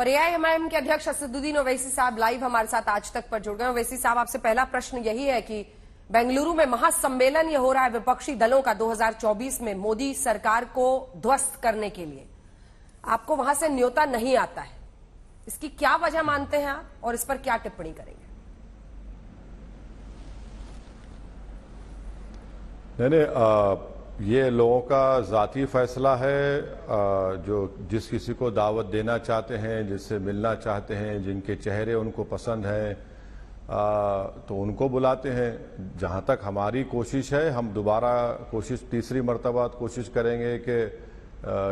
AIMIM के अध्यक्ष असदुद्दीन ओवैसी साहब लाइव हमारे साथ आज तक पर जुड़ गए। ओवैसी साहब, आपसे पहला प्रश्न यही है कि बेंगलुरु में महासम्मेलन ये हो रहा है विपक्षी दलों का 2024 में मोदी सरकार को ध्वस्त करने के लिए, आपको वहां से न्योता नहीं आता है, इसकी क्या वजह मानते हैं आप और इस पर क्या टिप्पणी करेंगे? नहीं, ये लोगों का जाती फैसला है। जो जिस किसी को दावत देना चाहते हैं, जिससे मिलना चाहते हैं, जिनके चेहरे उनको पसंद हैं, तो उनको बुलाते हैं। जहां तक हमारी कोशिश है, हम दोबारा तीसरी मर्तबा कोशिश करेंगे कि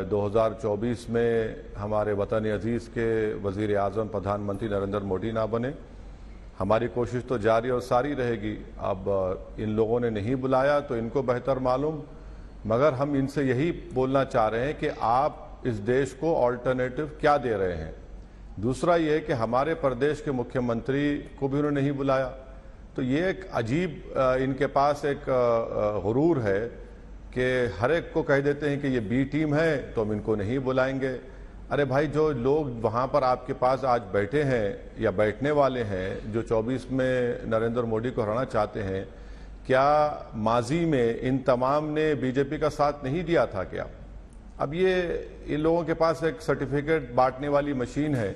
2024 में हमारे वतन अजीज के वजीर आजम प्रधानमंत्री नरेंद्र मोदी ना बने। हमारी कोशिश तो जारी और सारी रहेगी। अब इन लोगों ने नहीं बुलाया तो इनको बेहतर मालूम, मगर हम इनसे यही बोलना चाह रहे हैं कि आप इस देश को ऑल्टरनेटिव क्या दे रहे हैं। दूसरा ये है कि हमारे प्रदेश के मुख्यमंत्री को भी उन्होंने नहीं बुलाया, तो ये एक अजीब इनके पास एक गुरूर है कि हर एक को कह देते हैं कि ये बी टीम है तो हम इनको नहीं बुलाएंगे। अरे भाई, जो लोग वहां पर आपके पास आज बैठे हैं या बैठने वाले हैं, जो 24 में नरेंद्र मोदी को हराना चाहते हैं, क्या माजी में इन तमाम ने बीजेपी का साथ नहीं दिया था क्या? अब ये इन लोगों के पास एक सर्टिफिकेट बांटने वाली मशीन है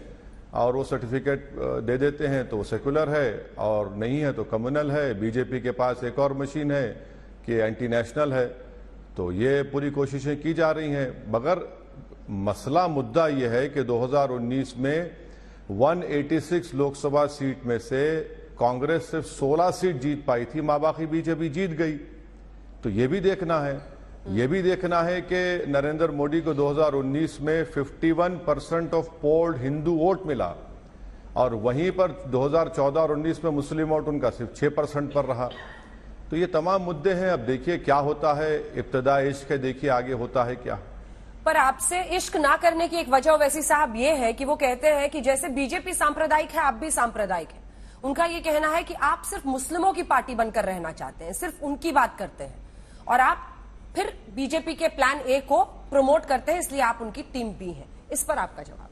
और वो सर्टिफिकेट दे देते हैं तो सेकुलर है और नहीं है तो कम्युनल है। बीजेपी के पास एक और मशीन है कि एंटी नेशनल है। तो ये पूरी कोशिशें की जा रही हैं, मगर मसला मुद्दा यह है कि 2019 में 186 लोकसभा सीट में से कांग्रेस सिर्फ 16 सीट जीत पाई थी, मां बाकी बीजेपी जीत गई। तो ये भी देखना है, ये भी देखना है कि नरेंद्र मोदी को 2019 में 51% ऑफ पोल्ड हिंदू वोट मिला और वहीं पर 2014 और 19 में मुस्लिम वोट उनका सिर्फ 6% पर रहा। तो ये तमाम मुद्दे हैं। अब देखिए क्या होता है। इब्तिदा इश्क है, देखिए आगे होता है क्या। पर आपसे इश्क ना करने की एक वजह ओवैसी साहब ये है कि वो कहते हैं कि जैसे बीजेपी सांप्रदायिक है, आप भी सांप्रदायिक है। उनका ये कहना है कि आप सिर्फ मुस्लिमों की पार्टी बनकर रहना चाहते हैं, सिर्फ उनकी बात करते हैं और आप फिर बीजेपी के प्लान ए को प्रमोट करते हैं, इसलिए आप उनकी टीम बी है। इस पर आपका जवाब?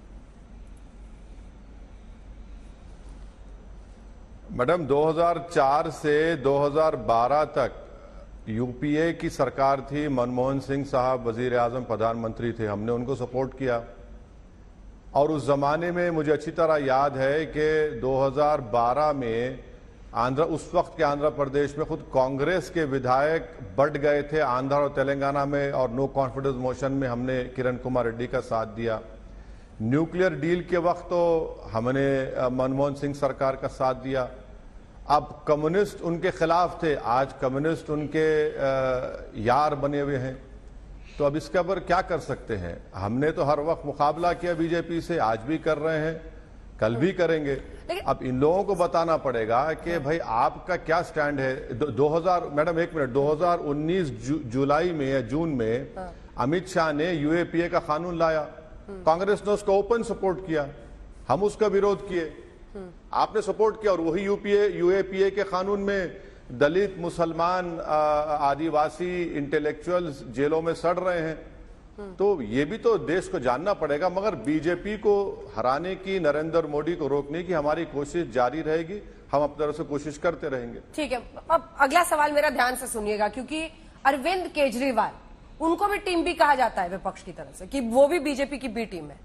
मैडम, 2004 से 2012 तक यूपीए की सरकार थी। मनमोहन सिंह साहब वजीर आजम प्रधानमंत्री थे, हमने उनको सपोर्ट किया और उस जमाने में मुझे अच्छी तरह याद है कि 2012 में उस वक्त के आंध्र प्रदेश में खुद कांग्रेस के विधायक बढ़ गए थे आंध्र और तेलंगाना में, और नो कॉन्फिडेंस मोशन में हमने किरण कुमार रेड्डी का साथ दिया। न्यूक्लियर डील के वक्त तो हमने मनमोहन सिंह सरकार का साथ दिया। अब कम्युनिस्ट उनके खिलाफ थे, आज कम्युनिस्ट उनके यार बने हुए हैं। तो अब इसके ऊपर क्या कर सकते हैं? हमने तो हर वक्त मुकाबला किया बीजेपी से, आज भी कर रहे हैं, कल भी करेंगे। अब इन लोगों को बताना पड़ेगा कि भाई आपका क्या स्टैंड है। 2000 मैडम एक मिनट, 2019 जुलाई में या जून में अमित शाह ने यूएपीए का कानून लाया, कांग्रेस ने उसका ओपन सपोर्ट किया, हम उसका विरोध किए, आपने सपोर्ट किया और वही यूएपीए के कानून में दलित, मुसलमान, आदिवासी इंटेलेक्चुअल्स जेलों में सड़ रहे हैं। तो ये भी तो देश को जानना पड़ेगा। मगर बीजेपी को हराने की, नरेंद्र मोदी को रोकने की हमारी कोशिश जारी रहेगी, हम अपनी तरफ से कोशिश करते रहेंगे। ठीक है, अब अगला सवाल मेरा ध्यान से सुनिएगा, क्योंकि अरविंद केजरीवाल, उनको भी टीम बी कहा जाता है विपक्ष की तरफ से कि वो भी बीजेपी की बी टीम है,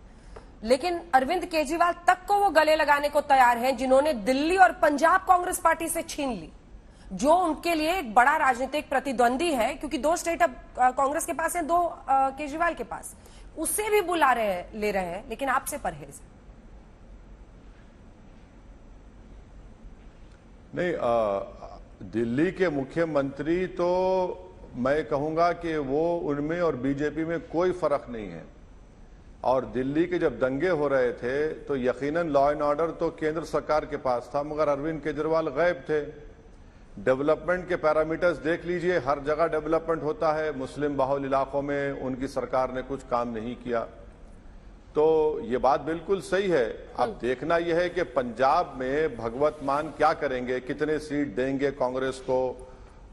लेकिन अरविंद केजरीवाल तक को वो गले लगाने को तैयार हैं जिन्होंने दिल्ली और पंजाब कांग्रेस पार्टी से छीन ली, जो उनके लिए एक बड़ा राजनीतिक प्रतिद्वंदी है, क्योंकि 2 स्टेट अब कांग्रेस के पास है, 2 केजरीवाल के पास। उससे भी बुला रहे हैं, ले रहे हैं, लेकिन आपसे परहेज नहीं। दिल्ली के मुख्यमंत्री तो मैं कहूंगा कि वो उनमें और बीजेपी में कोई फर्क नहीं है। और दिल्ली के जब दंगे हो रहे थे तो यकीनन लॉ एंड ऑर्डर तो केंद्र सरकार के पास था, मगर अरविंद केजरीवाल गायब थे। डेवलपमेंट के पैरामीटर्स देख लीजिए, हर जगह डेवलपमेंट होता है, मुस्लिम बाहुल इलाकों में उनकी सरकार ने कुछ काम नहीं किया। तो ये बात बिल्कुल सही है। अब देखना यह है कि पंजाब में भगवत मान क्या करेंगे, कितने सीट देंगे कांग्रेस को,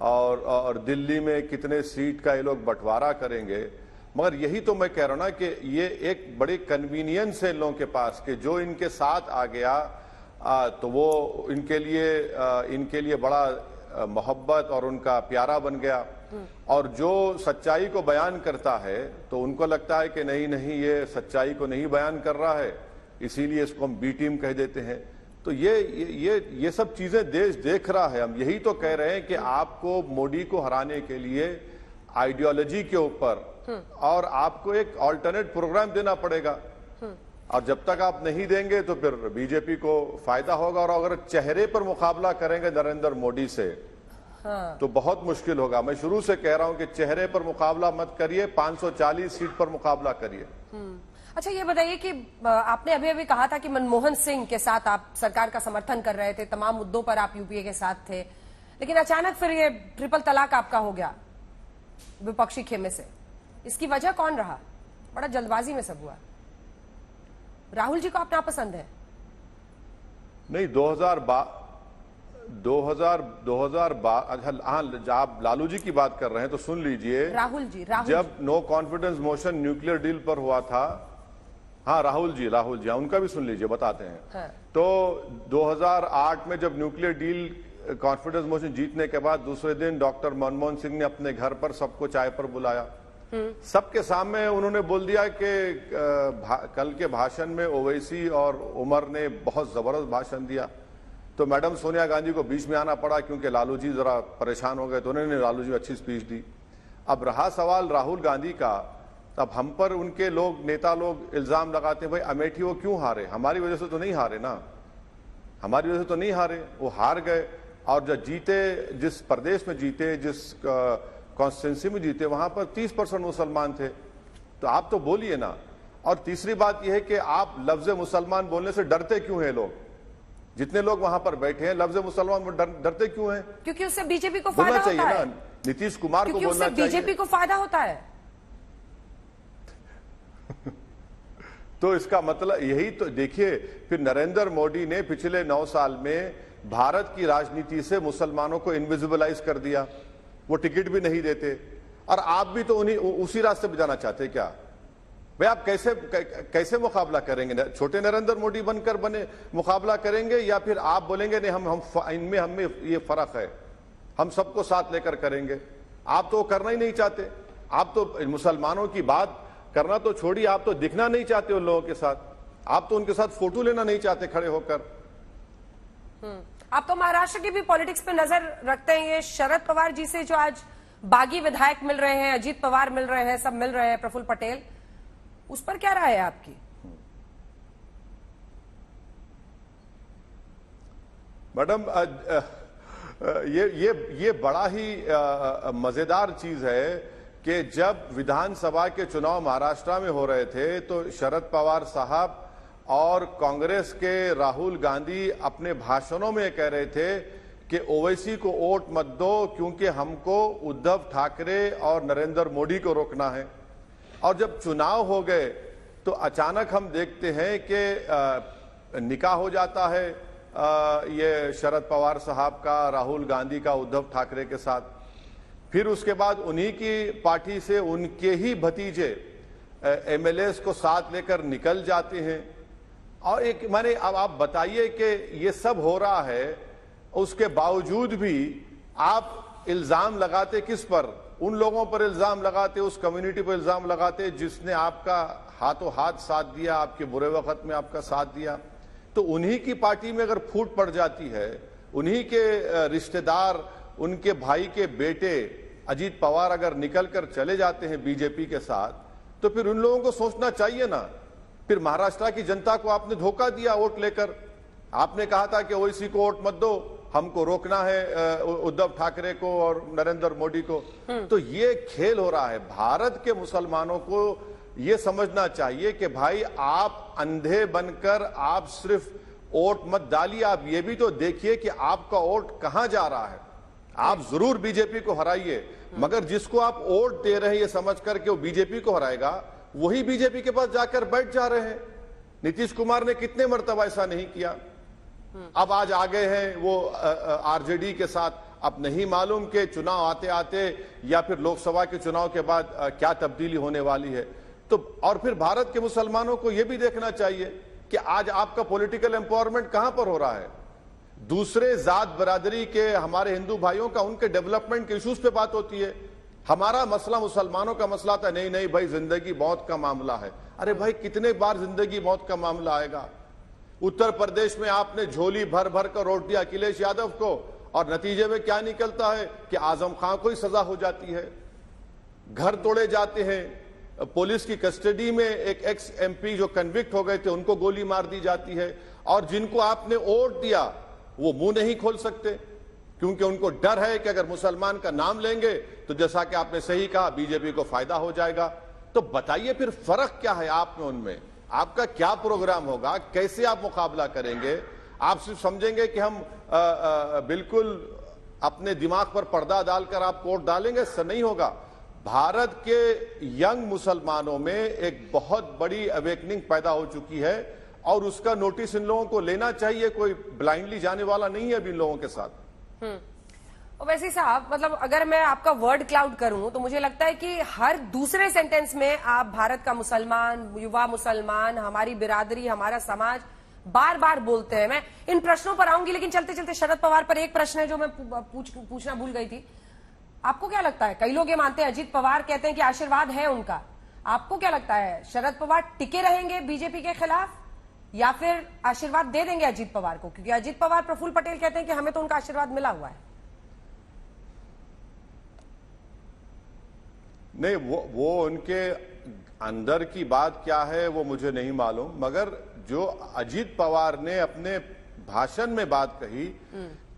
और दिल्ली में कितने सीट का ये लोग बंटवारा करेंगे। मगर यही तो मैं कह रहा हूं ना कि ये एक बड़ी कन्वीनियंस है इन लोगों के पास कि जो इनके साथ आ गया तो वो इनके लिए बड़ा मोहब्बत और उनका प्यारा बन गया। और जो सच्चाई को बयान करता है तो उनको लगता है कि नहीं नहीं ये सच्चाई को नहीं बयान कर रहा है, इसीलिए इसको हम बी टीम कह देते हैं। तो ये सब चीजें देश देख रहा है। हम यही तो कह रहे हैं कि आपको मोदी को हराने के लिए आइडियोलॉजी के ऊपर और आपको एक ऑल्टरनेट प्रोग्राम देना पड़ेगा, और जब तक आप नहीं देंगे तो फिर बीजेपी को फायदा होगा। और अगर चेहरे पर मुकाबला करेंगे नरेंद्र मोदी से तो बहुत मुश्किल होगा। मैं शुरू से कह रहा हूं कि चेहरे पर मुकाबला मत करिए, 540 सीट पर मुकाबला करिए। अच्छा, ये बताइए कि आपने अभी अभी कहा था कि मनमोहन सिंह के साथ आप सरकार का समर्थन कर रहे थे, तमाम मुद्दों पर आप यूपीए के साथ थे, लेकिन अचानक फिर ये ट्रिपल तलाक आपका हो गया विपक्षी खेमे से। इसकी वजह कौन रहा? बड़ा जल्दबाजी में सब हुआ। राहुल जी को आप नापसंद है? नहीं, 2012 हाँ, आप लालू जी की बात कर रहे हैं तो सुन लीजिए। राहुल जी जब no confidence motion nuclear deal पर हुआ था, हाँ राहुल जी हाँ, उनका भी सुन लीजिए, बताते हैं। हाँ। तो 2008 में जब न्यूक्लियर डील कॉन्फिडेंस मोशन जीतने के बाद दूसरे दिन डॉक्टर मनमोहन सिंह ने अपने घर पर सबको चाय पर बुलाया। सबके सामने उन्होंने बोल दिया कि कल के भाषण में ओवैसी और उमर ने बहुत जबरदस्त भाषण दिया। तो मैडम सोनिया गांधी को बीच में आना पड़ा क्योंकि लालू जी जरा परेशान हो गए, तो उन्होंने लालू जी अच्छी स्पीच दी। अब रहा सवाल राहुल गांधी का, तब हम पर उनके नेता लोग इल्जाम लगाते हैं, भाई अमेठी वो क्यों हारे? हमारी वजह से तो नहीं हारे ना, हमारी वजह से तो नहीं हारे, वो हार गए। और जब जीते, जिस प्रदेश में जीते, जिस कॉन्स्टिट्यूंसी में जीते, वहां पर 30% मुसलमान थे। तो आप तो बोलिए ना। और तीसरी बात यह है कि आप लफ्ज मुसलमान बोलने से डरते क्यों हैं लोग? जितने लोग वहां पर बैठे हैं, लफ्ज मुसलमान डरते क्यों हैं? क्योंकि उससे बीजेपी को फायदा होता है। बोलना चाहिए ना, नीतीश कुमार को बोलना चाहिए। बीजेपी को फायदा होता है। तो इसका मतलब यही तो देखिए, फिर नरेंद्र मोदी ने पिछले 9 साल में भारत की राजनीति से मुसलमानों को इनविजिबलाइज कर दिया, वो टिकट भी नहीं देते। और आप भी तो उसी रास्ते पे जाना चाहते क्या? भाई आप कैसे मुकाबला करेंगे? छोटे नरेंद्र मोदी बनकर मुकाबला करेंगे, या फिर आप बोलेंगे नहीं हम हमें ये फर्क है, हम सबको साथ लेकर करेंगे? आप तो करना ही नहीं चाहते। आप तो मुसलमानों की बात करना तो छोड़िए, आप तो दिखना नहीं चाहते उन लोगों के साथ, आप तो उनके साथ फोटो लेना नहीं चाहते खड़े होकर। आप तो महाराष्ट्र की भी पॉलिटिक्स पे नजर रखते हैं। ये शरद पवार जी से जो आज बागी विधायक मिल रहे हैं, अजीत पवार मिल रहे हैं, सब मिल रहे हैं, प्रफुल्ल पटेल, उस पर क्या राय है आपकी? मैडम, ये बड़ा ही मजेदार चीज है कि जब विधानसभा के चुनाव महाराष्ट्र में हो रहे थे तो शरद पवार साहब और कांग्रेस के राहुल गांधी अपने भाषणों में कह रहे थे कि ओवैसी को वोट मत दो क्योंकि हमको उद्धव ठाकरे और नरेंद्र मोदी को रोकना है। और जब चुनाव हो गए तो अचानक हम देखते हैं कि निकाह हो जाता है ये शरद पवार साहब का राहुल गांधी का उद्धव ठाकरे के साथ। फिर उसके बाद उन्हीं की पार्टी से उनके ही भतीजे एमएलएस को साथ लेकर निकल जाते हैं। और अब आप बताइए कि ये सब हो रहा है, उसके बावजूद भी आप इल्जाम लगाते किस पर? उन लोगों पर इल्जाम लगाते, उस कम्युनिटी पर इल्जाम लगाते जिसने आपका हाथों हाथ साथ दिया, आपके बुरे वक्त में आपका साथ दिया। तो उन्हीं की पार्टी में अगर फूट पड़ जाती है, उन्हीं के रिश्तेदार, उनके भाई के बेटे अजीत पवार अगर निकलकर चले जाते हैं बीजेपी के साथ, तो फिर उन लोगों को सोचना चाहिए ना। फिर महाराष्ट्र की जनता को आपने धोखा दिया वोट लेकर। आपने कहा था कि ओवैसी को वोट मत दो, हमको रोकना है उद्धव ठाकरे को और नरेंद्र मोदी को। तो ये खेल हो रहा है। भारत के मुसलमानों को ये समझना चाहिए कि भाई आप अंधे बनकर आप सिर्फ वोट मत डालिए, आप ये भी तो देखिए कि आपका वोट कहां जा रहा है। आप जरूर बीजेपी को हराइए, मगर जिसको आप वोट दे रहे हैं ये समझ कर के वो बीजेपी को हराएगा, वही बीजेपी के पास जाकर बैठ जा रहे हैं। नीतीश कुमार ने कितने मर्तबा ऐसा नहीं किया। अब आज आ गए हैं वो आरजेडी के साथ। अब नहीं मालूम कि चुनाव आते आते या फिर लोकसभा के चुनाव के बाद क्या तब्दीली होने वाली है। तो और फिर भारत के मुसलमानों को यह भी देखना चाहिए कि आज आपका पॉलिटिकल एम्पावरमेंट कहां पर हो रहा है। दूसरे जात बरादरी के हमारे हिंदू भाइयों का उनके डेवलपमेंट के इश्यूज पे बात होती है। हमारा मसला मुसलमानों का मसला था, नहीं नहीं भाई जिंदगी मौत का मामला है। अरे भाई कितने बार जिंदगी मौत का मामला आएगा। उत्तर प्रदेश में आपने झोली भर भर कर रोट दिया अखिलेश यादव को और नतीजे में क्या निकलता है कि आजम खां को ही सजा हो जाती है, घर तोड़े जाते हैं, पुलिस की कस्टडी में एक एक्स एमपी जो कन्विक्ट हो गए थे उनको गोली मार दी जाती है, और जिनको आपने वोट दिया वो मुंह नहीं खोल सकते क्योंकि उनको डर है कि अगर मुसलमान का नाम लेंगे तो जैसा कि आपने सही कहा बीजेपी को फायदा हो जाएगा। तो बताइए फिर फर्क क्या है आप में उनमें, आपका क्या प्रोग्राम होगा, कैसे आप मुकाबला करेंगे? आप सिर्फ समझेंगे कि हम बिल्कुल अपने दिमाग पर पर्दा डालकर आप वोट डालेंगे, ऐसा नहीं होगा। भारत के यंग मुसलमानों में एक बहुत बड़ी अवेकनिंग पैदा हो चुकी है और उसका नोटिस इन लोगों को लेना चाहिए। कोई ब्लाइंडली जाने वाला नहीं है अभी इन लोगों के साथ। वैसे साहब, मतलब अगर मैं आपका वर्ड क्लाउड करूं तो मुझे लगता है कि हर दूसरे सेंटेंस में आप भारत का मुसलमान, युवा मुसलमान, हमारी बिरादरी, हमारा समाज बार बार बोलते हैं। मैं इन प्रश्नों पर आऊंगी, लेकिन चलते चलते शरद पवार पर एक प्रश्न है जो मैं पूछना भूल गई थी। आपको क्या लगता है, कई लोग ये मानते हैं, अजीत पवार कहते हैं कि आशीर्वाद है उनका, आपको क्या लगता है शरद पवार टिके रहेंगे बीजेपी के खिलाफ या फिर आशीर्वाद दे देंगे अजीत पवार को? क्योंकि अजीत पवार, प्रफुल्ल पटेल कहते हैं कि हमें तो उनका आशीर्वाद मिला हुआ है। नहीं, वो उनके अंदर की बात क्या है वो मुझे नहीं मालूम, मगर जो अजीत पवार ने अपने भाषण में बात कही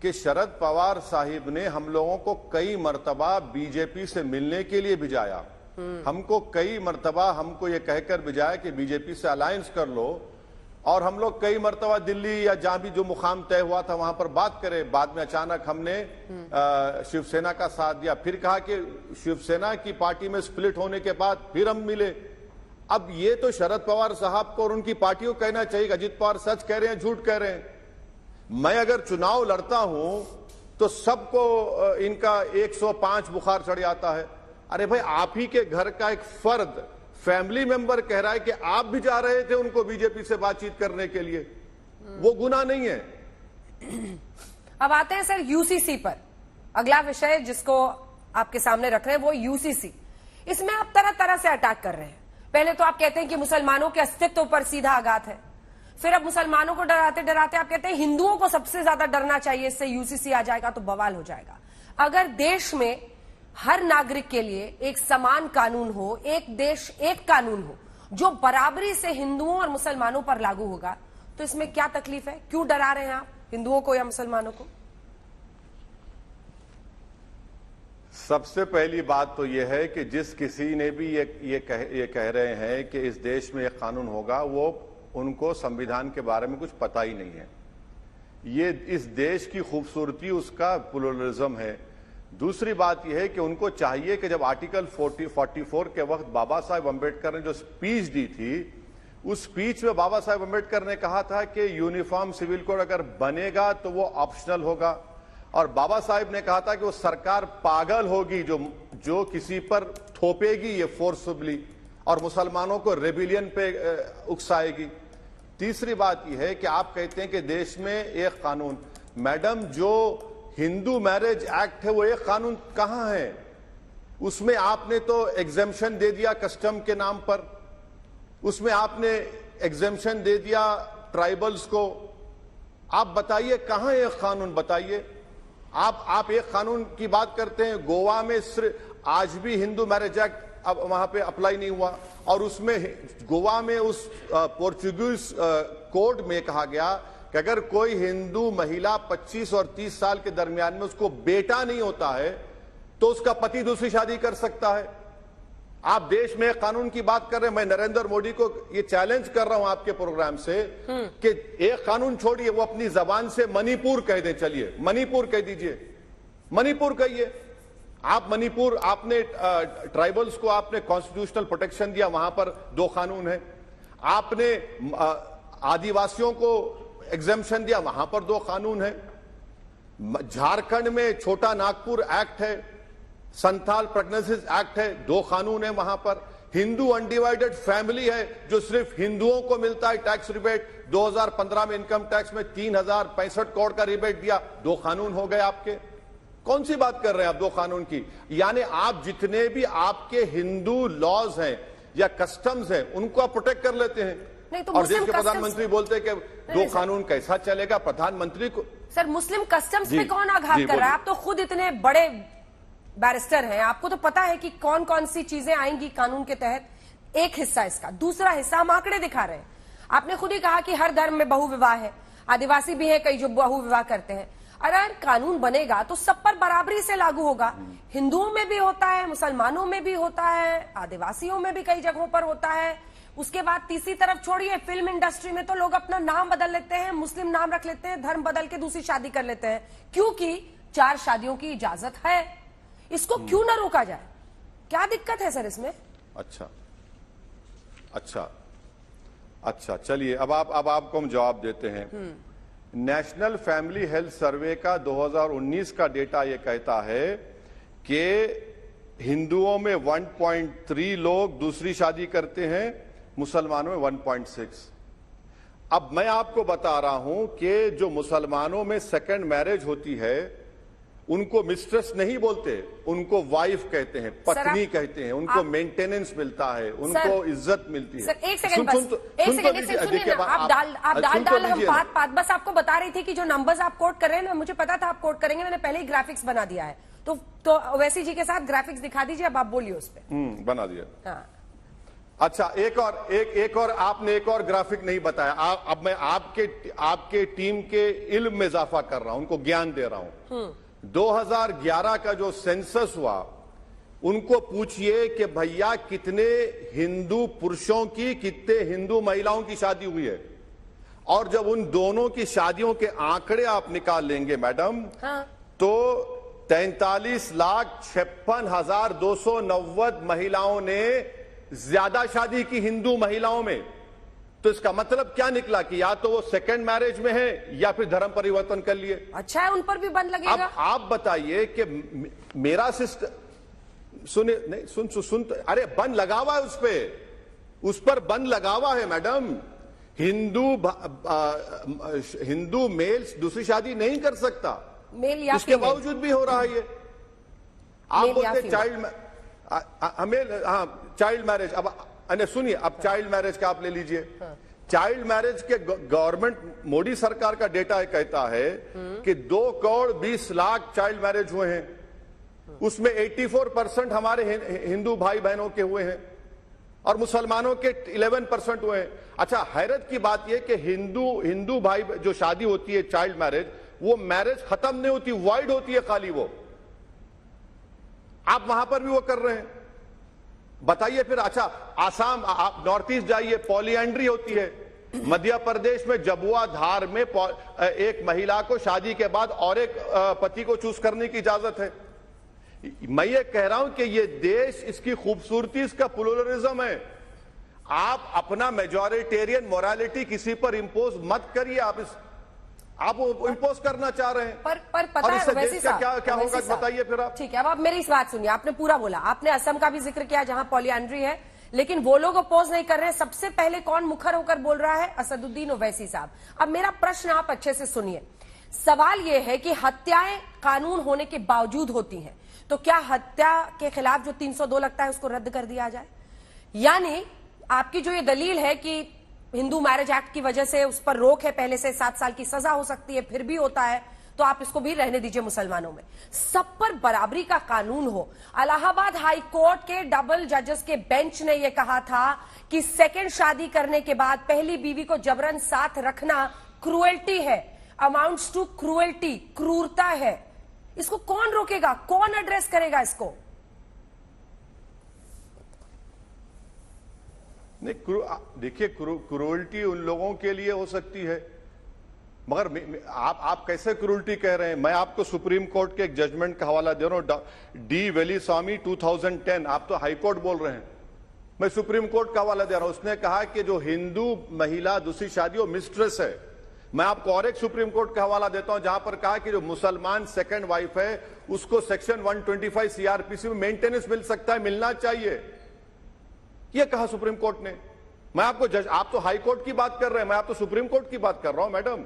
कि शरद पवार साहिब ने हम लोगों को कई मर्तबा बीजेपी से मिलने के लिए भिजाया, हमको कई मर्तबा हमको ये कहकर भिजाया कि बीजेपी से अलायंस कर लो, और हम लोग कई मर्तबा दिल्ली या जहां भी जो मुकाम तय हुआ था वहां पर बात करें। बाद में अचानक हमने शिवसेना का साथ दिया, फिर कहा कि शिवसेना की पार्टी में स्प्लिट होने के बाद फिर हम मिले। अब ये तो शरद पवार साहब को और उनकी पार्टी को कहना चाहिए अजीत पवार सच कह रहे हैं झूठ कह रहे हैं। मैं अगर चुनाव लड़ता हूं तो सबको इनका 105 बुखार चढ़ जाता है। अरे भाई, आप ही के घर का एक फर्द, फैमिली मेंबर कह रहा है कि आप भी जा रहे थे उनको बीजेपी से बातचीत करने के लिए, वो गुनाह नहीं है। अब आते हैं सर यूसीसी पर। अगला विषय जिसको आपके सामने रख रहे हैं वो यूसीसी। इसमें आप तरह तरह से अटैक कर रहे हैं। पहले तो आप कहते हैं कि मुसलमानों के अस्तित्व पर सीधा आघात है, फिर अब मुसलमानों को डराते डराते आप कहते हैं हिंदुओं को सबसे ज्यादा डरना चाहिए, इससे यूसीसी आ जाएगा तो बवाल हो जाएगा। अगर देश में हर नागरिक के लिए एक समान कानून हो, एक देश एक कानून हो जो बराबरी से हिंदुओं और मुसलमानों पर लागू होगा, तो इसमें क्या तकलीफ है? क्यों डरा रहे हैं आप हिंदुओं को या मुसलमानों को? सबसे पहली बात तो यह है कि जिस किसी ने भी ये कह रहे हैं कि इस देश में एक कानून होगा, वो उनको संविधान के बारे में कुछ पता ही नहीं है। ये इस देश की खूबसूरती उसका प्लुरलिज्म है। दूसरी बात यह है कि उनको चाहिए कि जब आर्टिकल 44 के वक्त बाबा साहेब अम्बेडकर ने जो स्पीच दी थी, उस स्पीच में बाबा साहेब अम्बेडकर ने कहा था कि यूनिफॉर्म सिविल कोड अगर बनेगा तो वो ऑप्शनल होगा, और बाबा साहेब ने कहा था कि वो सरकार पागल होगी जो किसी पर थोपेगी ये फोर्सफुली और मुसलमानों को रेबिलियन पे उकसाएगी। तीसरी बात यह है कि आप कहते हैं कि देश में एक कानून, मैडम जो हिंदू मैरिज एक्ट है वो एक कानून कहां है? उसमें आपने तो एग्जेम्पशन दे दिया कस्टम के नाम पर, उसमें आपने एग्जेम्पशन दे दिया ट्राइबल्स को। आप बताइए कहां है एक कानून, बताइए। आप एक कानून की बात करते हैं, गोवा में सिर्फ आज भी हिंदू मैरिज एक्ट अब वहां पे अप्लाई नहीं हुआ, और उसमें गोवा में उस पोर्चुगीज कोड में कहा गया कि अगर कोई हिंदू महिला 25 और 30 साल के दरमियान में उसको बेटा नहीं होता है तो उसका पति दूसरी शादी कर सकता है। आप देश में कानून की बात कर रहे हैं। मैं नरेंद्र मोदी को ये चैलेंज कर रहा हूं आपके प्रोग्राम से कि एक कानून छोड़िए, वो अपनी जबान से मणिपुर कह दें। चलिए मणिपुर कह दीजिए, मणिपुर कहिए। आप मणिपुर, आपने ट्राइबल्स को आपने कॉन्स्टिट्यूशनल प्रोटेक्शन दिया, वहां पर 2 कानून है। आपने आदिवासियों को एग्जेम्पशन दिया, वहां पर 2 कानून है। झारखंड में छोटा नागपुर एक्ट है, संथाल प्रेगनेंसीज एक्ट है, 2 कानून है वहां पर। हिंदू अनडिवाइडेड फैमिली है जो सिर्फ हिंदुओं को मिलता है टैक्स रिबेट। 2015 में इनकम टैक्स में 3065 करोड़ का रिबेट दिया, 2 कानून हो गए आपके। कौन सी बात कर रहे हैं आप 2 कानून की? यानी आप जितने भी आपके हिंदू लॉज हैं या कस्टम्स हैं उनको आप प्रोटेक्ट कर लेते हैं। नहीं तो और मुस्लिम देश के प्रधानमंत्री बोलते हैं कि 2 कानून कैसा चलेगा? प्रधानमंत्री को सर मुस्लिम कस्टम्स पे कौन आघात कर रहा है? आप तो खुद इतने बड़े बैरिस्टर हैं, आपको तो पता है कि कौन कौन सी चीजें आएंगी कानून के तहत। एक हिस्सा इसका, दूसरा हिस्सा हम आंकड़े दिखा रहे हैं। आपने खुद ही कहा कि हर धर्म में बहुविवाह है, आदिवासी भी है कई जो बहुविवाह करते हैं। अगर कानून बनेगा तो सब पर बराबरी से लागू होगा। हिंदुओं में भी होता है, मुसलमानों में भी होता है, आदिवासियों में भी कई जगहों पर होता है। उसके बाद तीसरी तरफ छोड़िए, फिल्म इंडस्ट्री में तो लोग अपना नाम बदल लेते हैं, मुस्लिम नाम रख लेते हैं, धर्म बदल के दूसरी शादी कर लेते हैं, क्योंकि 4 शादियों की इजाजत है। इसको क्यों ना रोका जाए? क्या दिक्कत है सर इसमें? अच्छा, चलिए अब आपको हम जवाब देते हैं। नेशनल फैमिली हेल्थ सर्वे का 2019 का डेटा यह कहता है कि हिंदुओं में 1.3 लोग दूसरी शादी करते हैं, मुसलमानों में 1.6। अब मैं आपको बता रहा हूं कि जो मुसलमानों में सेकंड मैरिज होती है उनको मिस्ट्रेस नहीं बोलते, उनको वाइफ कहते हैं, पत्नी कहते हैं, उनको मेंटेनेंस मिलता है, उनको इज्जत मिलती है। सर एक सेकंड सुनिए ना, आप डाल हम बात बस आपको बता रही थी कि जो नंबर्स आप कोट कर रहे हैं ना, मुझे पता था आप कोट करेंगे, मैंने पहले ही ग्राफिक्स बना दिया है। तो ओवैसी जी के साथ ग्राफिक्स दिखा दीजिए, अब आप बोलिए उस पर। बना दिया। हाँ। अच्छा, एक और आपने एक और ग्राफिक नहीं बताया। अब मैं आपके टीम के इल्म में इजाफा कर रहा हूं, उनको ज्ञान दे रहा हूं। 2011 का जो सेंसस हुआ, उनको पूछिए कि भैया कितने हिंदू पुरुषों की कितने हिंदू महिलाओं की शादी हुई है, और जब उन दोनों की शादियों के आंकड़े आप निकाल लेंगे मैडम, हाँ। तो 43,56,290 महिलाओं ने ज्यादा शादी की हिंदू महिलाओं में। तो इसका मतलब क्या निकला कि या तो वो सेकंड मैरिज में है या फिर धर्म परिवर्तन कर लिए। अच्छा है, उन पर भी बंद लगेगा। अब आप बताइए कि मेरा सिस्टम सुने नहीं सुन अरे बंद लगा हुआ है, उस पर बंद लगा हुआ है मैडम। हिंदू मेल दूसरी शादी नहीं कर सकता, मेल या उसके बावजूद भी हो रहा है ये। आप बोलते चाइल्ड मैरिज। अब सुनिए, अब चाइल्ड मैरिज का आप ले लीजिए। चाइल्ड मैरिज के गवर्नमेंट मोदी सरकार का डेटा कहता है कि 2,20,00,000 चाइल्ड मैरिज हुए हैं, उसमें 84% हमारे हिंदू भाई बहनों के हुए हैं और मुसलमानों के 11% हुए हैं। अच्छा, हैरत की बात यह कि हिंदू भाई जो शादी होती है चाइल्ड मैरिज, वो मैरिज खत्म नहीं होती, वाइड होती है खाली वो। आप वहां पर भी वो कर रहे हैं, बताइए फिर। अच्छा, आसाम, आप नॉर्थ ईस्ट जाइए, पॉलीएंड्री होती है। मध्य प्रदेश में जबुआ धार में एक महिला को शादी के बाद और एक पति को चूज करने की इजाजत है। मैं ये कह रहा हूं कि ये देश, इसकी खूबसूरती इसका प्लुरलिज्म है। आप अपना मेजॉरिटेरियन मोरालिटी किसी पर इंपोज मत करिए। आप इंपोज करना चाह रहे हैं, पर पता है वैसे क्या होगा बताइए फिर आप। ठीक है, अब आप मेरी इस बात सुनिए। आपने पूरा बोला, आपने असम का भी जिक्र किया जहां पॉलीएंड्री है, लेकिन वो लोग अपोज नहीं कर रहे हैं। सबसे पहले कौन मुखर होकर बोल रहा है? असदुद्दीन ओवैसी साहब। अब मेरा प्रश्न आप अच्छे से सुनिए। सवाल यह है कि हत्याएं कानून होने के बावजूद होती हैं, तो क्या हत्या के खिलाफ जो 302 लगता है उसको रद्द कर दिया जाए? यानी आपकी जो ये दलील है कि हिंदू मैरिज एक्ट की वजह से उस पर रोक है, पहले से 7 साल की सजा हो सकती है, फिर भी होता है, तो आप इसको भी रहने दीजिए मुसलमानों में। सब पर बराबरी का कानून हो। इलाहाबाद हाई कोर्ट के डबल जजेस के बेंच ने यह कहा था कि सेकंड शादी करने के बाद पहली बीवी को जबरन साथ रखना क्रूएल्टी है, अमाउंट्स टू क्रूएल्टी, क्रूरता है। इसको कौन रोकेगा? कौन एड्रेस करेगा इसको? नहीं, देखिए, क्रूरल्टी उन लोगों के लिए हो सकती है, मगर आप कैसे क्रूरल्टी कह रहे हैं? मैं आपको सुप्रीम कोर्ट के एक जजमेंट का हवाला दे रहा हूं, डी वेलीस्वामी 2010। आप तो हाई कोर्ट बोल रहे हैं, मैं सुप्रीम कोर्ट का हवाला दे रहा हूं। उसने कहा कि जो हिंदू महिला दूसरी शादी वो मिस्ट्रेस है, मैं आपको और एक सुप्रीम कोर्ट का हवाला देता हूं जहां पर कहा कि जो मुसलमान सेकंड वाइफ है उसको सेक्शन 125 सीआरपीसी में मेंटेनेंस मिल सकता है, मिलना चाहिए, यह कहा सुप्रीम कोर्ट ने। मैं आपको आप तो हाई कोर्ट की बात कर रहे हैं, मैं आप तो सुप्रीम कोर्ट की बात कर रहा हूं मैडम।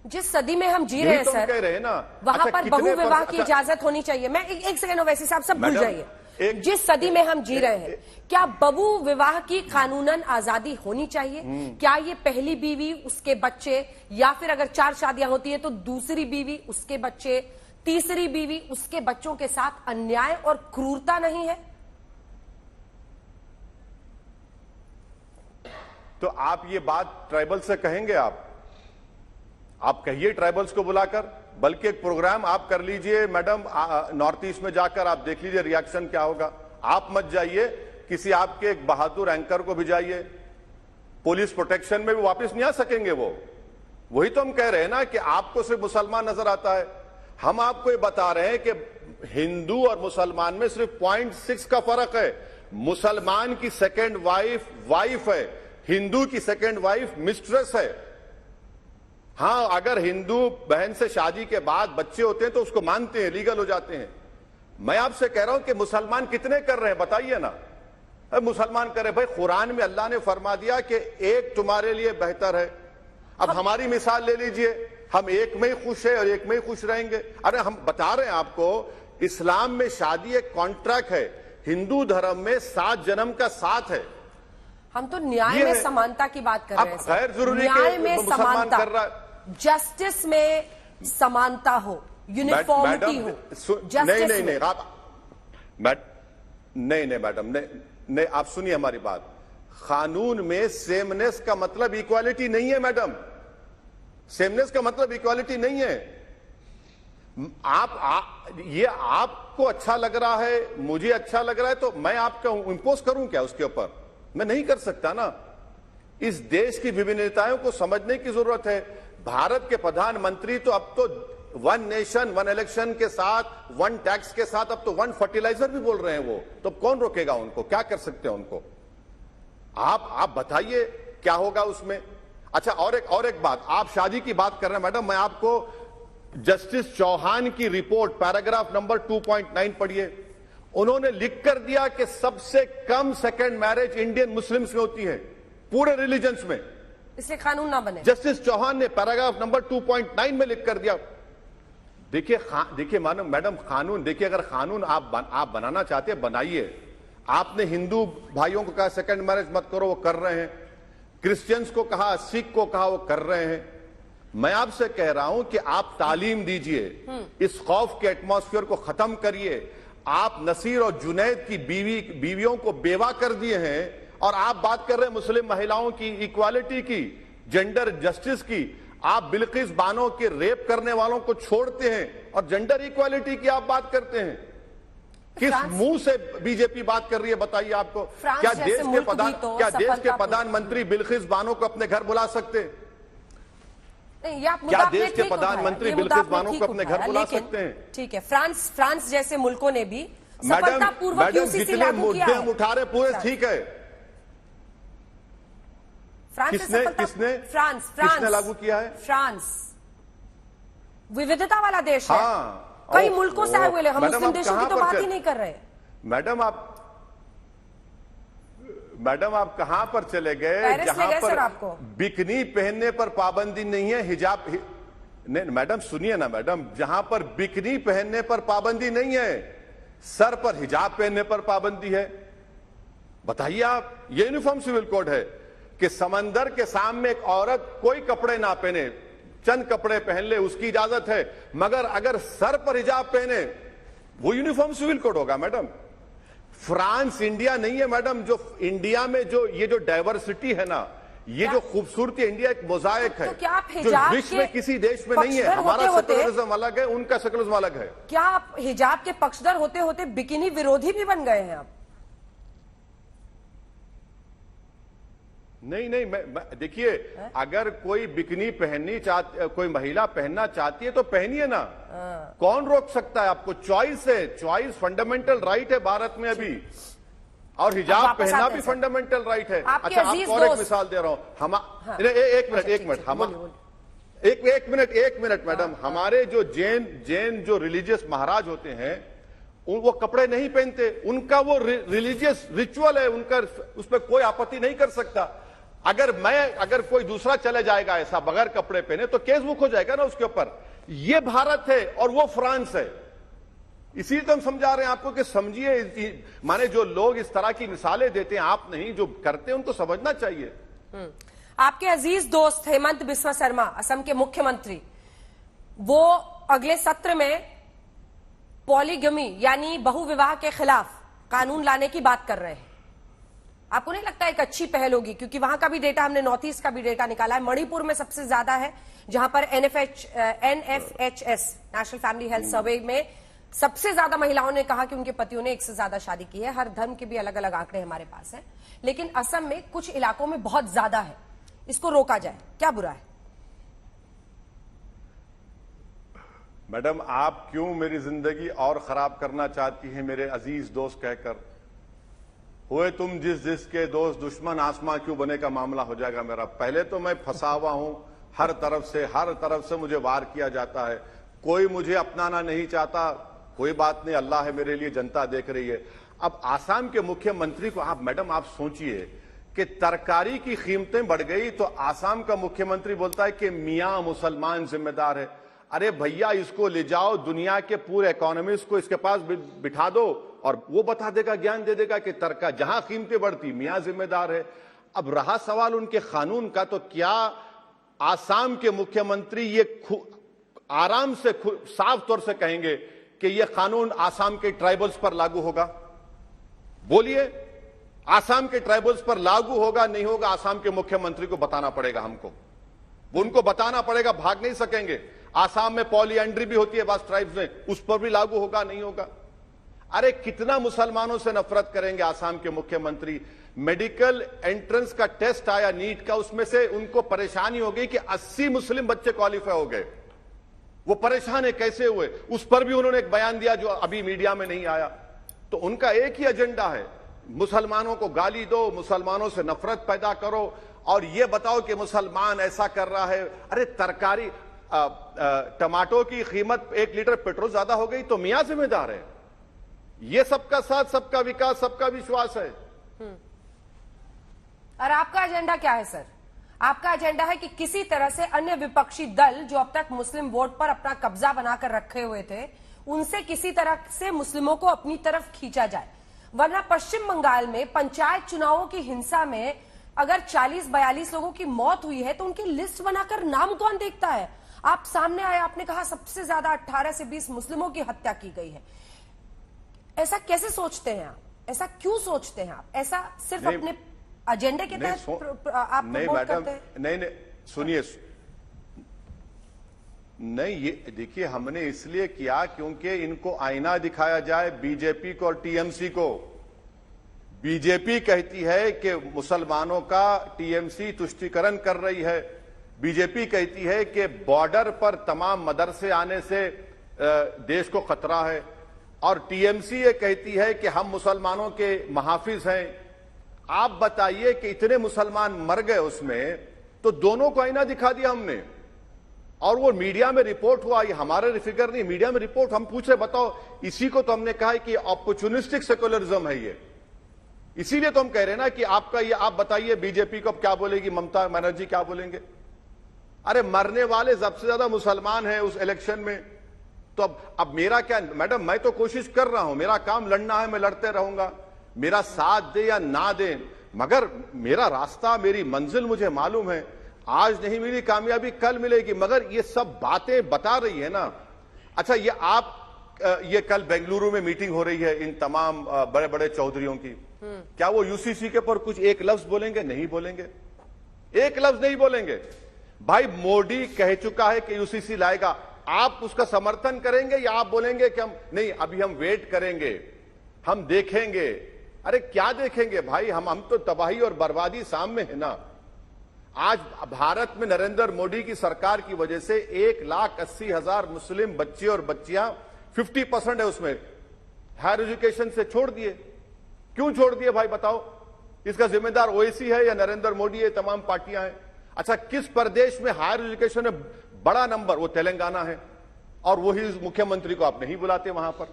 जिस सदी में हम जी रहे हैं सर, कह रहे हैं ना, वहां पर बहु विवाह की इजाजत होनी चाहिए। मैं एक सेकंड वैसे साहब सब भूल जाइए। जिस सदी में हम जी रहे हैं, क्या बहु विवाह की कानूनन आजादी होनी चाहिए? क्या ये पहली बीवी उसके बच्चे, या फिर अगर 4 शादियां होती है तो दूसरी बीवी उसके बच्चे, तीसरी बीवी उसके बच्चों के साथ अन्याय और क्रूरता नहीं है? तो आप ये बात ट्राइबल से कहेंगे? आप कहिए ट्राइबल्स को बुलाकर, बल्कि एक प्रोग्राम आप कर लीजिए मैडम, नॉर्थ ईस्ट में जाकर आप देख लीजिए रिएक्शन क्या होगा। आप मत जाइए, किसी आपके एक बहादुर एंकर को भिजाइए, पुलिस प्रोटेक्शन में भी वापस नहीं आ सकेंगे वो। वही तो हम कह रहे हैं ना कि आपको सिर्फ मुसलमान नजर आता है। हम आपको ये बता रहे हैं कि हिंदू और मुसलमान में सिर्फ 0.6 का फर्क है। मुसलमान की सेकेंड वाइफ है, हिंदू की सेकेंड वाइफ मिस्ट्रेस है। हां, अगर हिंदू बहन से शादी के बाद बच्चे होते हैं तो उसको मानते हैं, लीगल हो जाते हैं। मैं आपसे कह रहा हूं कि मुसलमान कितने कर रहे हैं बताइए ना। मुसलमान करे भाई, कुरान में अल्लाह ने फरमा दिया कि एक तुम्हारे लिए बेहतर है। अब हमारी मिसाल ले लीजिए, हम एक में ही खुश है और एक में ही खुश रहेंगे। अरे हम बता रहे हैं आपको, इस्लाम में शादी एक कॉन्ट्रैक्ट है, हिंदू धर्म में 7 जन्म का साथ है। हम तो न्याय में समानता की बात कर रहे हैं। गैर जरूरी न्याय में मुसलमान कर रहा है, जस्टिस में समानता हो, यूनिफॉर्मिटी हो। नहीं आप नहीं मैडम, नहीं आप सुनिए हमारी बात। कानून में सेमनेस का मतलब इक्वालिटी नहीं है मैडम, सेमनेस का मतलब इक्वालिटी नहीं है। ये आपको अच्छा लग रहा है, मुझे अच्छा लग रहा है, तो मैं आपका इंपोज करूं क्या उसके ऊपर? मैं नहीं कर सकता ना। इस देश की विभिन्नताओं को समझने की जरूरत है। भारत के प्रधानमंत्री तो अब तो 1 नेशन 1 इलेक्शन के साथ, 1 टैक्स के साथ, अब तो 1 फर्टिलाइजर भी बोल रहे हैं वो। तो कौन रोकेगा उनको? क्या कर सकते हैं उनको? आप बताइए क्या होगा उसमें। अच्छा, और एक बात, आप शादी की बात कर रहे हैं मैडम, मैं आपको जस्टिस चौहान की रिपोर्ट पैराग्राफ नंबर 2.9 पढ़िए। उन्होंने लिख कर दिया कि सबसे कम सेकेंड मैरिज इंडियन मुस्लिम्स में होती है पूरे रिलीजन्स में, इसलिए कानून ना बने। जस्टिस चौहान ने पैराग्राफ नंबर 2.9 में लिख कर दिया। देखिए मैडम, कानून देखिए, अगर कानून आप बनाना चाहते हैं बनाइए। आपने हिंदू भाइयों को कहा सेकंड मैरिज मत करो, वो कर रहे हैं। क्रिश्चियंस को कहा, सिख को कहा, वो कर रहे हैं। मैं आपसे कह रहा हूं कि आप तालीम दीजिए, इस खौफ के एटमॉस्फेयर को खत्म करिए। आप नसीर और जुनैद की बीवियों को बेवा कर दिए हैं और आप बात कर रहे हैं मुस्लिम महिलाओं की इक्वालिटी की, जेंडर जस्टिस की। आप बिल्किस बानो के रेप करने वालों को छोड़ते हैं और जेंडर इक्वालिटी की आप बात करते हैं। किस मुंह से बीजेपी बात कर रही है बताइए आपको? क्या देश के प्रधानमंत्री बिल्किस बानो को अपने घर बुला सकते हैं? क्या देश के प्रधानमंत्री बिल्किस बानो को अपने घर बुला सकते हैं? ठीक है, फ्रांस जैसे मुल्कों ने भी सफलतापूर्वक यूसीसी लागू किया है। मुद्दे हम उठा रहे पूरे ठीक है। किसने लागू किया है? फ्रांस विविधता वाला देश है। कई मुल्कों से आए हुए, हम मुस्लिम देशों की तो बात ही नहीं कर रहे। मैडम आप कहां पर चले गए जहां पर बिकनी पहनने पर पाबंदी नहीं है, हिजाब नहीं मैडम, सुनिए ना मैडम, जहां पर बिकनी पहनने पर पाबंदी नहीं है, सर पर हिजाब पहनने पर पाबंदी है। बताइए आप, ये यूनिफॉर्म सिविल कोड है कि समंदर के सामने एक औरत कोई कपड़े ना पहने, चंद कपड़े पहन ले, उसकी इजाजत है, मगर अगर सर पर हिजाब पहने वो यूनिफॉर्म सिविल कोड होगा मैडम। फ्रांस इंडिया नहीं है मैडम। जो इंडिया में जो ये जो डाइवर्सिटी है ना, ये जो खूबसूरती, इंडिया एक मोजाइक है जो विश्व में किसी देश में नहीं है। हमारा सेकुलरिज्म अलग है, उनका सेकुलरिज्म अलग है। क्या आप हिजाब के पक्षधर होते होते बिकिनी विरोधी भी बन गए हैं आप? नहीं, देखिए, अगर कोई बिकनी पहननी चाहती, कोई महिला पहनना चाहती है तो पहनिए ना, कौन रोक सकता है आपको? चॉइस है, चॉइस फंडामेंटल राइट है भारत में अभी, और हिजाब पहनना भी फंडामेंटल राइट है। अच्छा, आपको और एक मिसाल दे रहा हूं। एक मिनट, एक मिनट मैडम, हमारे जो जैन जो रिलीजियस महाराज होते हैं वो कपड़े नहीं पहनते, उनका वो रिलीजियस रिचुअल है, उनका उस पर कोई आपत्ति नहीं कर सकता। अगर कोई दूसरा चले जाएगा ऐसा बगैर कपड़े पहने तो केस बुक हो जाएगा ना उसके ऊपर। ये भारत है और वो फ्रांस है, इसीलिए तो हम समझा रहे हैं आपको कि समझिए। माने जो लोग इस तरह की मिसालें देते हैं, आप नहीं, जो करते हैं उनको समझना चाहिए। आपके अजीज दोस्त हेमंत बिस्वा शर्मा, असम के मुख्यमंत्री, वो अगले सत्र में पॉलीगमी यानी बहुविवाह के खिलाफ कानून लाने की बात कर रहे हैं। आपको नहीं लगता एक अच्छी पहल होगी? क्योंकि वहां का भी डेटा, हमने नॉर्थ ईस्ट का भी डेटा निकाला है, मणिपुर में सबसे ज्यादा है, जहां पर NFHS national family health survey में सबसे ज्यादा महिलाओं ने कहा कि उनके पतियों ने एक से ज्यादा शादी की है। हर धर्म के भी अलग अलग आंकड़े हमारे पास हैं, लेकिन असम में कुछ इलाकों में बहुत ज्यादा है। इसको रोका जाए, क्या बुरा है? मैडम, आप क्यों मेरी जिंदगी और खराब करना चाहती हैं मेरे अजीज दोस्त कहकर? हुए तुम जिसके दोस्त दुश्मन, आसमां क्यों बने का मामला हो जाएगा मेरा। पहले तो मैं फंसा हुआ हूं, हर तरफ से मुझे वार किया जाता है, कोई मुझे अपनाना नहीं चाहता। कोई बात नहीं, अल्लाह है मेरे लिए, जनता देख रही है। अब आसाम के मुख्यमंत्री को मैडम आप सोचिए कि तरकारी की कीमतें बढ़ गई तो आसाम का मुख्यमंत्री बोलता है कि मियां मुसलमान जिम्मेदार है। अरे भैया, इसको ले जाओ दुनिया के पूरे इकोनॉमिस्ट को इसके पास बिठा दो और वो बता देगा, ज्ञान दे देगा कि तरका जहां कीमतें बढ़ती मियां जिम्मेदार है। अब रहा सवाल उनके कानून का, तो क्या आसाम के मुख्यमंत्री ये आराम से साफ तौर से कहेंगे कि यह कानून आसाम के ट्राइबल्स पर लागू होगा? बोलिए, आसाम के ट्राइबल्स पर लागू होगा नहीं होगा? आसाम के मुख्यमंत्री को बताना पड़ेगा, हमको उनको बताना पड़ेगा, भाग नहीं सकेंगे। आसाम में पॉलीएंड्री भी होती है बस ट्राइब्स में, उस पर भी लागू होगा नहीं होगा? अरे कितना मुसलमानों से नफरत करेंगे आसाम के मुख्यमंत्री। मेडिकल एंट्रेंस का टेस्ट आया नीट का, उसमें से उनको परेशानी हो गई कि 80 मुस्लिम बच्चे क्वालिफाई हो गए। वो परेशान है, कैसे हुए, उस पर भी उन्होंने एक बयान दिया जो अभी मीडिया में नहीं आया। तो उनका एक ही एजेंडा है, मुसलमानों को गाली दो, मुसलमानों से नफरत पैदा करो और ये बताओ कि मुसलमान ऐसा कर रहा है। अरे तरकारी, टमाटो की कीमत 1 लीटर पेट्रोल ज्यादा हो गई तो मियां जिम्मेदार है। ये सबका साथ, सबका विकास, सबका विश्वास है। और आपका एजेंडा क्या है सर? आपका एजेंडा है कि किसी तरह से अन्य विपक्षी दल जो अब तक मुस्लिम वोट पर अपना कब्जा बनाकर रखे हुए थे, उनसे किसी तरह से मुस्लिमों को अपनी तरफ खींचा जाए। वरना पश्चिम बंगाल में पंचायत चुनावों की हिंसा में अगर 40-42 लोगों की मौत हुई है तो उनकी लिस्ट बनाकर नाम कौन देखता है? आप सामने आए, आपने कहा सबसे ज्यादा 18 से 20 मुस्लिमों की हत्या की गई है। ऐसा कैसे सोचते हैं आप? ऐसा क्यों सोचते हैं आप? ऐसा सिर्फ अपने एजेंडे के तहत आप प्रमोट करते हैं? नहीं, सुनिए, नहीं, ये देखिए, हमने इसलिए किया क्योंकि इनको आईना दिखाया जाए, बीजेपी को और टीएमसी को। बीजेपी कहती है कि मुसलमानों का टीएमसी तुष्टीकरण कर रही है। बीजेपी कहती है कि बॉर्डर पर तमाम मदरसे आने से देश को खतरा है, और टीएमसी ये कहती है कि हम मुसलमानों के मुहाफिज हैं। आप बताइए कि इतने मुसलमान मर गए उसमें, तो दोनों को आईना दिखा दिया हमने, और वो मीडिया में रिपोर्ट हुआ। ये हमारे फिगर नहीं, मीडिया में रिपोर्ट। हम पूछे बताओ, इसी को तो हमने कहा है कि अपॉर्चुनिस्टिक सेकुलरिज्म है ये। इसीलिए तो हम कह रहे हैं ना कि आपका ये, आप बताइए बीजेपी को अब क्या बोलेगी, ममता बनर्जी क्या बोलेंगे? अरे मरने वाले सबसे ज्यादा मुसलमान हैं उस इलेक्शन में। तो अब मेरा क्या मैडम, मैं तो कोशिश कर रहा हूं, मेरा काम लड़ना है, मैं लड़ते रहूंगा। मेरा साथ दे या ना दे, मगर मेरा रास्ता, मेरी मंजिल मुझे मालूम है। आज नहीं मिली कामयाबी, कल मिलेगी। मगर ये सब बातें बता रही है ना। अच्छा, ये कल बेंगलुरु में मीटिंग हो रही है इन तमाम बड़े बड़े चौधरियों की। क्या वो यूसीसी के पर कुछ एक लफ्ज बोलेंगे? नहीं बोलेंगे, एक लफ्ज नहीं बोलेंगे। भाई मोदी कह चुका है कि यूसीसी लाएगा, आप उसका समर्थन करेंगे या आप बोलेंगे कि हम नहीं, अभी हम वेट करेंगे, हम देखेंगे? अरे क्या देखेंगे भाई, हम तो तबाही और बर्बादी सामने है ना। आज भारत में नरेंद्र मोदी की सरकार की वजह से 1,80,000 मुस्लिम बच्चे और बच्चियां, 50% है उसमें, हायर एजुकेशन से छोड़ दिए। क्यों छोड़ दिए भाई बताओ? इसका जिम्मेदार ओवैसी है या नरेंद्र मोदी है, तमाम पार्टियां हैं। अच्छा, किस प्रदेश में हायर एजुकेशन में बड़ा नंबर? वो तेलंगाना है, और वही मुख्यमंत्री को आप नहीं बुलाते वहां पर।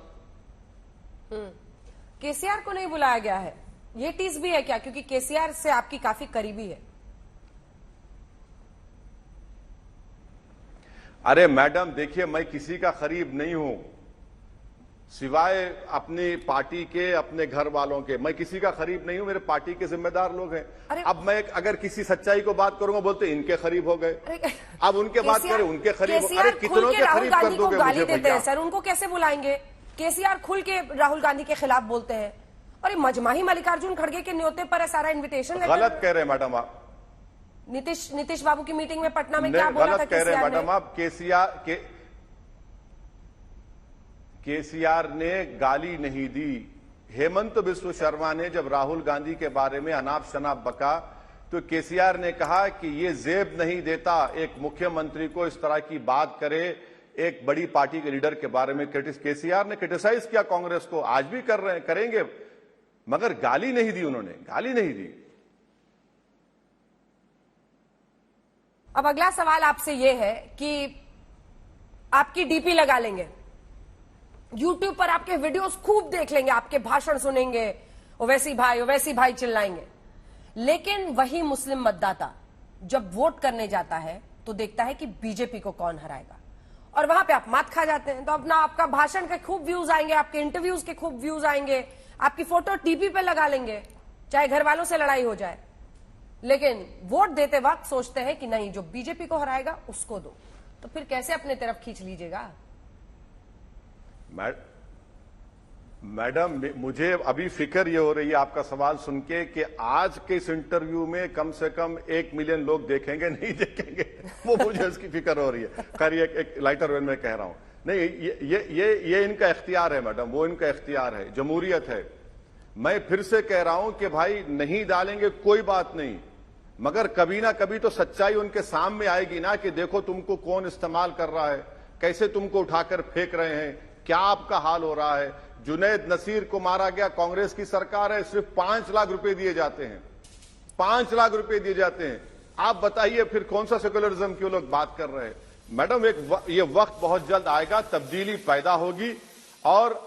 केसीआर को नहीं बुलाया गया है, ये टीज भी है क्या? क्योंकि केसीआर से आपकी काफी करीबी है। अरे मैडम देखिए, मैं किसी का करीब नहीं हूं, सिवाय अपनी पार्टी के, अपने घर वालों के। मैं किसी का करीब नहीं हूं, मेरे पार्टी के जिम्मेदार लोग हैं। अब मैं अगर किसी सच्चाई को बात करूंगा, बोलते इनके करीब हो गए। अब उनके बात करें, उनके करीब। अरे कितनों के करीब कर दोगे गाली देते हैं सर, उनको कैसे बुलाएंगे? केसीआर खुल के राहुल गांधी के खिलाफ बोलते हैं। अरे मजमाही मल्लिकार्जुन खड़गे के न्योते पर है सारा इन्विटेशन लेटर। गलत कह रहे हैं मैडम आप। नीतीश बाबू की मीटिंग में पटना में क्या बोला था? गलत कह रहे हैं मैडम आप। केसीआर ने गाली नहीं दी। हेमंत बिस्व शर्मा ने जब राहुल गांधी के बारे में अनाप शनाप बका, तो केसीआर ने कहा कि ये जेब नहीं देता एक मुख्यमंत्री को इस तरह की बात करे, एक बड़ी पार्टी के लीडर के बारे में। केसीआर ने क्रिटिसाइज किया कांग्रेस को, आज भी कर रहे हैं, करेंगे, मगर गाली नहीं दी उन्होंने, गाली नहीं दी। अब अगला सवाल आपसे यह है कि आपकी डीपी लगा लेंगे, यूट्यूब पर आपके वीडियोस खूब देख लेंगे, आपके भाषण सुनेंगे, ओवैसी भाई चिल्लाएंगे, लेकिन वही मुस्लिम मतदाता जब वोट करने जाता है तो देखता है कि बीजेपी को कौन हराएगा, और वहां पे आप मात खा जाते हैं। तो अपना आपका भाषण के खूब व्यूज आएंगे, आपके इंटरव्यूज के खूब व्यूज आएंगे, आपकी फोटो टीवी पे लगा लेंगे, चाहे घर वालों से लड़ाई हो जाए, लेकिन वोट देते वक्त सोचते हैं कि नहीं, जो बीजेपी को हराएगा उसको दो। तो फिर कैसे अपने तरफ खींच लीजिएगा? मैडम मुझे अभी फिक्र ये हो रही है आपका सवाल सुन के कि आज के इस इंटरव्यू में कम से कम 1 मिलियन लोग देखेंगे, नहीं देखेंगे, वो मुझे उसकी फिक्र हो रही है। खैर एक लाइटर वे में कह रहा हूं, नहीं, ये इनका इख्तियार है मैडम, वो इनका इख्तियार है, जमहूरियत है। मैं फिर से कह रहा हूं कि भाई नहीं डालेंगे कोई बात नहीं, मगर कभी ना कभी तो सच्चाई उनके सामने आएगी ना, कि देखो तुमको कौन इस्तेमाल कर रहा है, कैसे तुमको उठाकर फेंक रहे हैं, क्या आपका हाल हो रहा है। जुनैद नसीर को मारा गया, कांग्रेस की सरकार है, सिर्फ 5 लाख रुपए दिए जाते हैं, 5 लाख रुपए दिए जाते हैं। आप बताइए फिर कौन सा सेकुलरिज्म के लोग बात कर रहे हैं? मैडम ये वक्त बहुत जल्द आएगा, तब्दीली पैदा होगी, और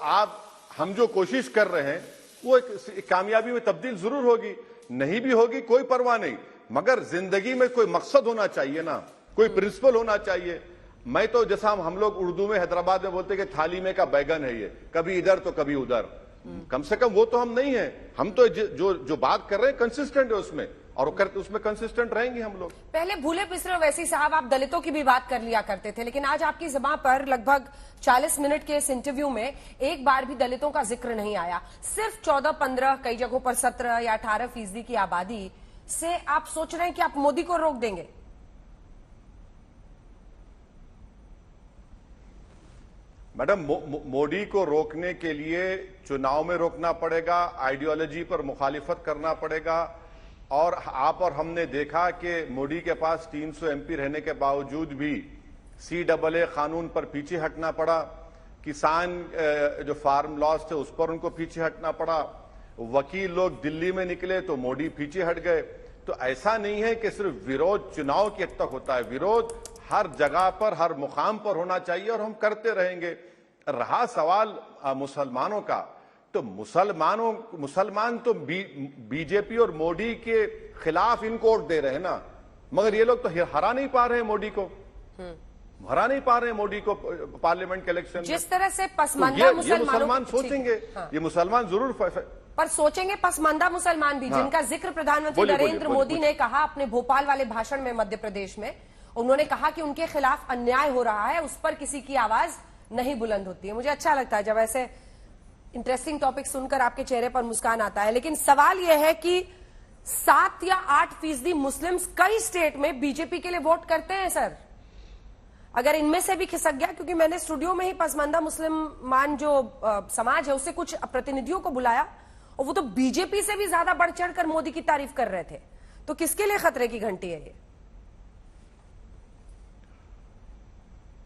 हम जो कोशिश कर रहे हैं वो एक कामयाबी में तब्दील जरूर होगी, नहीं भी होगी कोई परवाह नहीं, मगर जिंदगी में कोई मकसद होना चाहिए ना, कोई प्रिंसिपल होना चाहिए। मैं तो जैसा हम लोग उर्दू में हैदराबाद में बोलते हैं कि थाली में का बैगन है, ये कभी इधर तो कभी उधर, कम से कम वो तो हम नहीं है। हम तो जो बात कर रहे हैं कंसिस्टेंट है उसमें, और उसमें कंसिस्टेंट रहेंगे हम लोग। पहले भूले पिसरे वैसी साहब आप दलितों की भी बात कर लिया करते थे, लेकिन आज आपकी ज़बान पर लगभग 40 मिनट के इस इंटरव्यू में एक बार भी दलितों का जिक्र नहीं आया। सिर्फ 14-15, कई जगहों पर 17 या 18% की आबादी से आप सोच रहे हैं कि आप मोदी को रोक देंगे? मैडम मोदी को रोकने के लिए चुनाव में रोकना पड़ेगा, आइडियोलॉजी पर मुखालिफत करना पड़ेगा, और आप और हमने देखा कि मोदी के पास 300 एमपी रहने के बावजूद भी CAA कानून पर पीछे हटना पड़ा, किसान जो फार्म लॉस थे उस पर उनको पीछे हटना पड़ा, वकील लोग दिल्ली में निकले तो मोदी पीछे हट गए। तो ऐसा नहीं है कि सिर्फ विरोध चुनाव के हद तक होता है, विरोध हर जगह पर, हर मुकाम पर होना चाहिए, और हम करते रहेंगे। रहा सवाल मुसलमानों का, तो मुसलमान तो बीजेपी और मोदी के खिलाफ इनको वोट दे रहे हैं ना, मगर ये लोग तो हरा नहीं पा रहे हैं मोदी को, हरा नहीं पा रहे हैं मोदी को पार्लियामेंट के इलेक्शन में। जिस तरह से पसमानदा मुसलमान सोचेंगे, ये मुसलमान जरूर पर सोचेंगे पसमानदा मुसलमान भी, जिनका जिक्र प्रधानमंत्री नरेंद्र मोदी ने कहा अपने भोपाल वाले भाषण में मध्य प्रदेश में। उन्होंने कहा कि उनके खिलाफ अन्याय हो रहा है, उस पर किसी की आवाज नहीं बुलंद होती है। मुझे अच्छा लगता है जब ऐसे इंटरेस्टिंग टॉपिक सुनकर आपके चेहरे पर मुस्कान आता है। लेकिन सवाल यह है कि 7 या 8% मुस्लिम्स कई स्टेट में बीजेपी के लिए वोट करते हैं सर। अगर इनमें से भी खिसक गया, क्योंकि मैंने स्टूडियो में ही पसमानदा मुसलमान जो समाज है उससे कुछ प्रतिनिधियों को बुलाया, और वो तो बीजेपी से भी ज्यादा बढ़ चढ़ कर मोदी की तारीफ कर रहे थे। तो किसके लिए खतरे की घंटी है ये?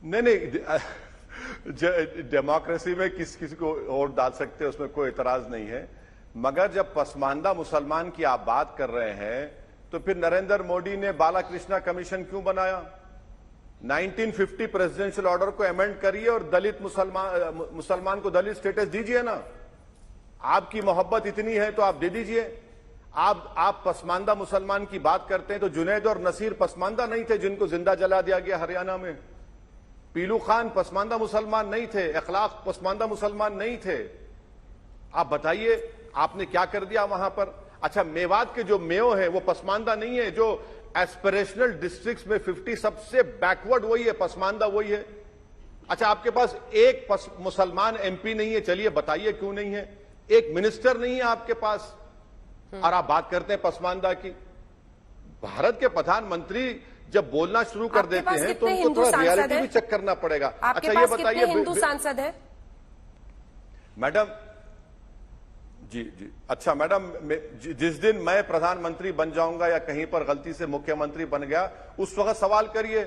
नहीं, डेमोक्रेसी में किसी को वोट डाल सकते हैं, उसमें कोई इतराज नहीं है, मगर जब पसमानदा मुसलमान की आप बात कर रहे हैं तो फिर नरेंद्र मोदी ने बालाकृष्णा कमीशन क्यों बनाया? 1950 प्रेसिडेंशियल ऑर्डर को अमेंड करिए और दलित मुसलमान को दलित स्टेटस दीजिए ना। आपकी मोहब्बत इतनी है तो आप दे दीजिए। आप पसमानदा मुसलमान की बात करते हैं तो जुनैद और नसीर पसमानदा नहीं थे जिनको जिंदा जला दिया गया हरियाणा में? पीलू खान पसमानदा मुसलमान नहीं थे? अखलाक पसमानदा मुसलमान नहीं थे? आप बताइए आपने क्या कर दिया वहां पर? अच्छा, मेवात के जो मेयो है वो पसमानदा नहीं है? जो एस्पिरेशनल डिस्ट्रिक्ट्स में 50 सबसे बैकवर्ड वही है, पसमानदा वही है। अच्छा, आपके पास एक मुसलमान एमपी नहीं है, चलिए बताइए क्यों नहीं है? एक मिनिस्टर नहीं है आपके पास और आप बात करते हैं पसमानदा की। भारत के प्रधानमंत्री जब बोलना शुरू कर देते हैं तो उनको थोड़ा रियलिटी भी चेक करना पड़ेगा। अच्छा, ये बताइए हिंदू सांसद है मैडम? जी जी, अच्छा मैडम, जिस दिन मैं प्रधानमंत्री बन जाऊंगा या कहीं पर गलती से मुख्यमंत्री बन गया उस वक्त सवाल करिए,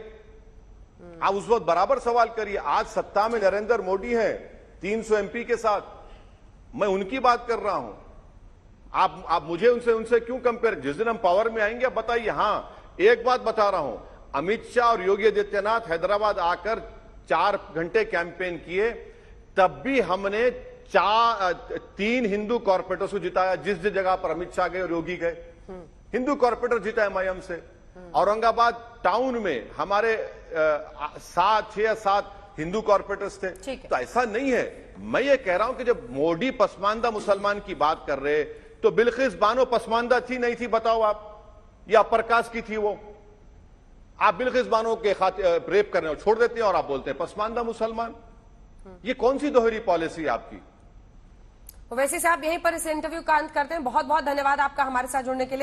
आप उस वक्त बराबर सवाल करिए। आज सत्ता में नरेंद्र मोदी हैं 300 एमपी के साथ, मैं उनकी बात कर रहा हूं। आप मुझे उनसे क्यों कंपेयर? जिस दिन हम पावर में आएंगे बताइए। हां, एक बात बता रहा हूं, अमित शाह और योगी आदित्यनाथ हैदराबाद आकर 4 घंटे कैंपेन किए, तब भी हमने 3 हिंदू कॉर्पोरेटर्स को जिताया। जिस जगह पर अमित शाह गए और योगी गए, हिंदू कॉर्पोरेटर जीता एमआईएम से। औरंगाबाद टाउन में हमारे 6 या 7 हिंदू कॉर्पोरेटर्स थे। तो ऐसा नहीं है। मैं ये कह रहा हूं कि जब मोदी पसमानदा मुसलमान की बात कर रहे तो बिल्किस बानो पसमानदा थी नहीं थी? बताओ आप, या प्रकाश की थी वो? आप बिल्किस बानो के रेप करने और छोड़ देते हैं और आप बोलते हैं पसमानदा मुसलमान। ये कौन सी दोहरी पॉलिसी है आपकी? वैसे साहब यहीं पर इस इंटरव्यू का अंत करते हैं। बहुत बहुत धन्यवाद आपका हमारे साथ जुड़ने के लिए।